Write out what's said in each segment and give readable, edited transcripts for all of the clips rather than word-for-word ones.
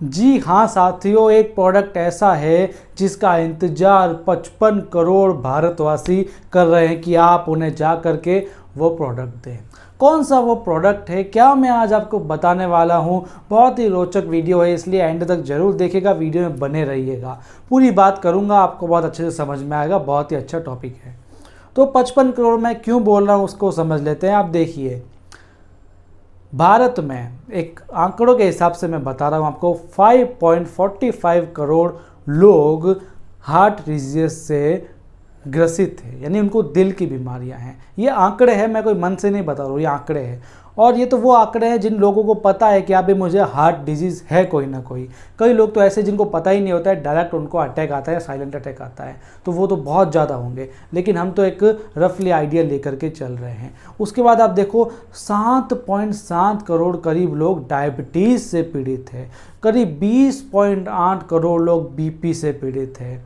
जी हाँ साथियों, एक प्रोडक्ट ऐसा है जिसका इंतज़ार 55 करोड़ भारतवासी कर रहे हैं कि आप उन्हें जा कर के वो प्रोडक्ट दें। कौन सा वो प्रोडक्ट है, क्या मैं आज आपको बताने वाला हूँ। बहुत ही रोचक वीडियो है, इसलिए एंड तक जरूर देखिएगा, वीडियो में बने रहिएगा। पूरी बात करूँगा, आपको बहुत अच्छे से समझ में आएगा, बहुत ही अच्छा टॉपिक है। तो 55 करोड़ मैं क्यों बोल रहा हूँ उसको समझ लेते हैं। आप देखिए, भारत में एक आंकड़ों के हिसाब से मैं बता रहा हूँ आपको, 5.45 करोड़ लोग हार्ट डिजीज से ग्रसित है, यानी उनको दिल की बीमारियां हैं। ये आंकड़े हैं, मैं कोई मन से नहीं बता रहा हूँ, ये आंकड़े हैं। और ये तो वो आंकड़े हैं जिन लोगों को पता है कि अभी मुझे हार्ट डिजीज़ है कोई ना कोई। कई लोग तो ऐसे जिनको पता ही नहीं होता है, डायरेक्ट उनको अटैक आता है, साइलेंट अटैक आता है, तो वो तो बहुत ज़्यादा होंगे। लेकिन हम तो एक रफली आइडिया लेकर के चल रहे हैं। उसके बाद आप देखो, 7.7 करोड़ करीब लोग डायबिटीज़ से पीड़ित है, करीब 20.8 करोड़ लोग बीपी से पीड़ित है।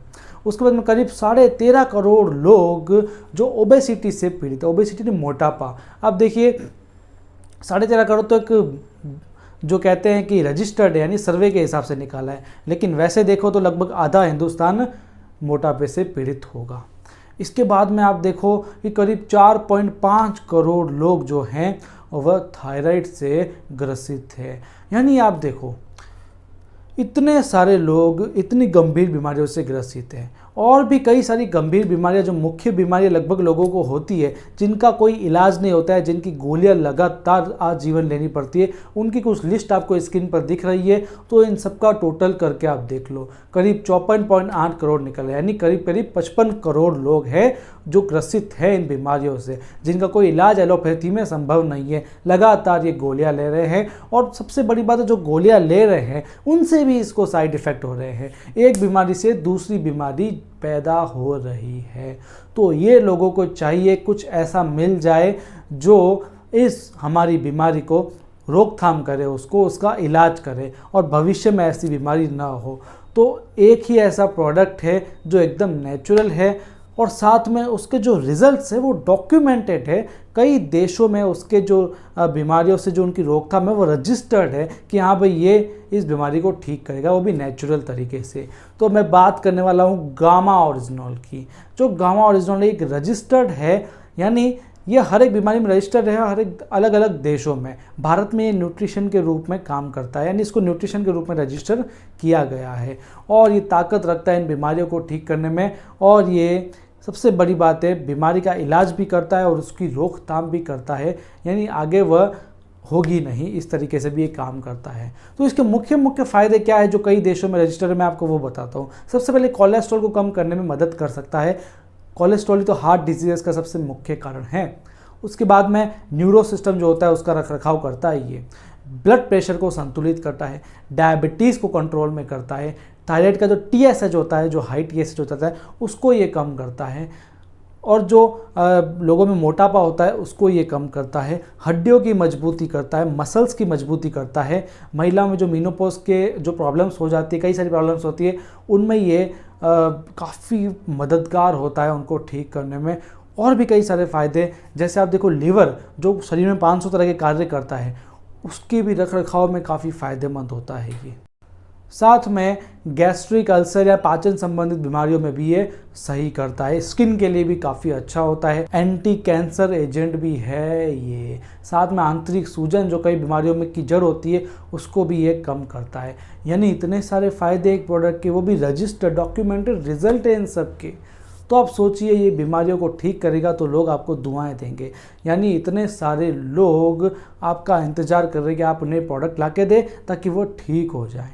उसके बाद में करीब 13.5 करोड़ लोग जो ओबेसिटी से पीड़ित है, ओबेसिटी ने मोटापा। अब देखिए, 13.5 करोड़ तो एक जो कहते हैं कि रजिस्टर्ड है, यानी सर्वे के हिसाब से निकाला है, लेकिन वैसे देखो तो लगभग आधा हिंदुस्तान मोटापे से पीड़ित होगा। इसके बाद में आप देखो कि करीब 4.5 करोड़ लोग जो हैं वह थायराइड से ग्रसित है। यानी आप देखो, इतने सारे लोग इतनी गंभीर बीमारियों से ग्रसित हैं। और भी कई सारी गंभीर बीमारियां, जो मुख्य बीमारियां लगभग लोगों को होती है, जिनका कोई इलाज नहीं होता है, जिनकी गोलियां लगातार आजीवन लेनी पड़ती है, उनकी कुछ लिस्ट आपको स्क्रीन पर दिख रही है। तो इन सबका टोटल करके आप देख लो, करीब 54.8 करोड़ निकल है, यानी करीब करीब 55 करोड़ लोग हैं जो ग्रसित है इन बीमारियों से, जिनका कोई इलाज एलोपैथी में संभव नहीं है। लगातार ये गोलियां ले रहे हैं, और सबसे बड़ी बात है, जो गोलियां ले रहे हैं उनसे भी इसको साइड इफ़ेक्ट हो रहे हैं। एक बीमारी से दूसरी बीमारी पैदा हो रही है। तो ये लोगों को चाहिए कुछ ऐसा मिल जाए जो इस हमारी बीमारी को रोकथाम करे, उसको उसका इलाज करे, और भविष्य में ऐसी बीमारी ना हो। तो एक ही ऐसा प्रोडक्ट है जो एकदम नेचुरल है, और साथ में उसके जो रिजल्ट्स है वो डॉक्यूमेंटेड है। कई देशों में उसके जो बीमारियों से जो उनकी रोकथाम है वो रजिस्टर्ड है कि हाँ भाई ये इस बीमारी को ठीक करेगा, वो भी नेचुरल तरीके से। तो मैं बात करने वाला हूँ गामा ओरिजिनॉल की। जो गामा ओरिजिनॉल एक रजिस्टर्ड है, यानी ये हर एक बीमारी में रजिस्टर्ड है, हर एक अलग अलग देशों में। भारत में ये न्यूट्रिशन के रूप में काम करता है, यानी इसको न्यूट्रिशन के रूप में रजिस्टर किया गया है, और ये ताकत रखता है इन बीमारियों को ठीक करने में। और ये सबसे बड़ी बात है, बीमारी का इलाज भी करता है और उसकी रोकथाम भी करता है, यानी आगे वह होगी नहीं, इस तरीके से भी ये काम करता है। तो इसके मुख्य मुख्य फ़ायदे क्या है जो कई देशों में रजिस्टर है, मैं आपको वो बताता हूँ। सबसे पहले कोलेस्ट्रॉल को कम करने में मदद कर सकता है। कोलेस्ट्रॉल तो हार्ट डिजीज़ का सबसे मुख्य कारण है। उसके बाद में न्यूरो सिस्टम जो होता है उसका रखरखाव करता है ये। ब्लड प्रेशर को संतुलित करता है, डायबिटीज़ को कंट्रोल में करता है, थायराइड का जो TSH होता है, जो हाई TSH होता है, उसको ये कम करता है, और जो लोगों में मोटापा होता है उसको ये कम करता है, हड्डियों की मजबूती करता है, मसल्स की मजबूती करता है। महिलाओं में जो मीनोपॉज के जो प्रॉब्लम्स हो जाती है, कई सारी प्रॉब्लम्स होती है, उनमें ये काफ़ी मददगार होता है उनको ठीक करने में। और भी कई सारे फ़ायदे, जैसे आप देखो, लिवर जो शरीर में 500 तरह के कार्य करता है, उसके भी रख रखाव में काफ़ी फ़ायदेमंद होता है ये। साथ में गैस्ट्रिक अल्सर या पाचन संबंधित बीमारियों में भी ये सही करता है। स्किन के लिए भी काफ़ी अच्छा होता है, एंटी कैंसर एजेंट भी है ये। साथ में आंतरिक सूजन जो कई बीमारियों में की जड़ होती है उसको भी ये कम करता है। यानी इतने सारे फ़ायदे एक प्रोडक्ट के, वो भी रजिस्टर्ड डॉक्यूमेंटेड रिजल्ट है इन सब के। तो आप सोचिए, ये बीमारियों को ठीक करेगा तो लोग आपको दुआएं देंगे। यानी इतने सारे लोग आपका इंतज़ार कर रहे हैं कि आप उन्हें प्रोडक्ट ला के दें ताकि वो ठीक हो जाए।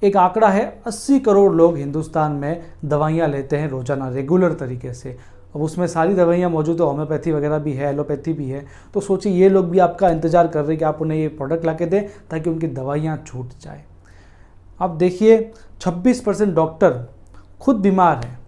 एक आंकड़ा है, 80 करोड़ लोग हिंदुस्तान में दवाइयाँ लेते हैं रोज़ाना रेगुलर तरीके से। अब उसमें सारी दवाइयाँ मौजूद है, होम्योपैथी वगैरह भी है, एलोपैथी भी है। तो सोचिए, ये लोग भी आपका इंतज़ार कर रहे हैं कि आप उन्हें ये प्रोडक्ट ला के दें ताकि उनकी दवाइयाँ छूट जाए। अब देखिए, 26% डॉक्टर खुद बीमार हैं,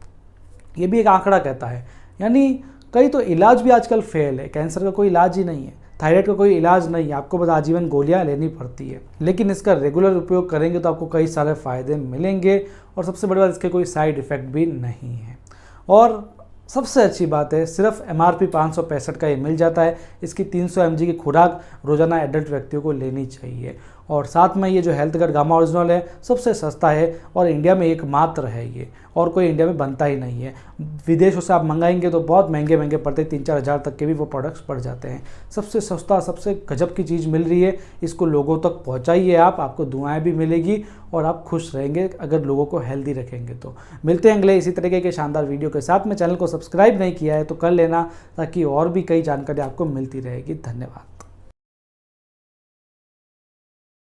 ये भी एक आंकड़ा कहता है। यानी कई तो इलाज भी आजकल फेल है, कैंसर का कोई इलाज ही नहीं है, थायराइड का कोई इलाज नहीं है, आपको बस आजीवन गोलियां लेनी पड़ती है। लेकिन इसका रेगुलर उपयोग करेंगे तो आपको कई सारे फ़ायदे मिलेंगे, और सबसे बड़ी बात, इसके कोई साइड इफ़ेक्ट भी नहीं है। और सबसे अच्छी बात है, सिर्फ MRP 565 का ये मिल जाता है। इसकी 300 mg की खुराक रोज़ाना एडल्ट व्यक्तियों को लेनी चाहिए। और साथ में ये जो हेल्थ गार्ड गामा ओरिजिनल है सबसे सस्ता है और इंडिया में एकमात्र है ये, और कोई इंडिया में बनता ही नहीं है। विदेशों से आप मंगाएंगे तो बहुत महंगे महंगे पड़ते हैं, 3-4 हज़ार तक के भी वो प्रोडक्ट्स पड़ जाते हैं। सबसे सस्ता, सबसे गजब की चीज़ मिल रही है, इसको लोगों तक पहुंचाइए आप, आपको दुआएं भी मिलेगी और आप खुश रहेंगे अगर लोगों को हेल्दी रखेंगे तो। मिलते हैं अगले इसी तरीके के शानदार वीडियो के साथ में। चैनल को सब्सक्राइब नहीं किया है तो कर लेना, ताकि और भी कई जानकारी आपको मिलती रहेगी। धन्यवाद।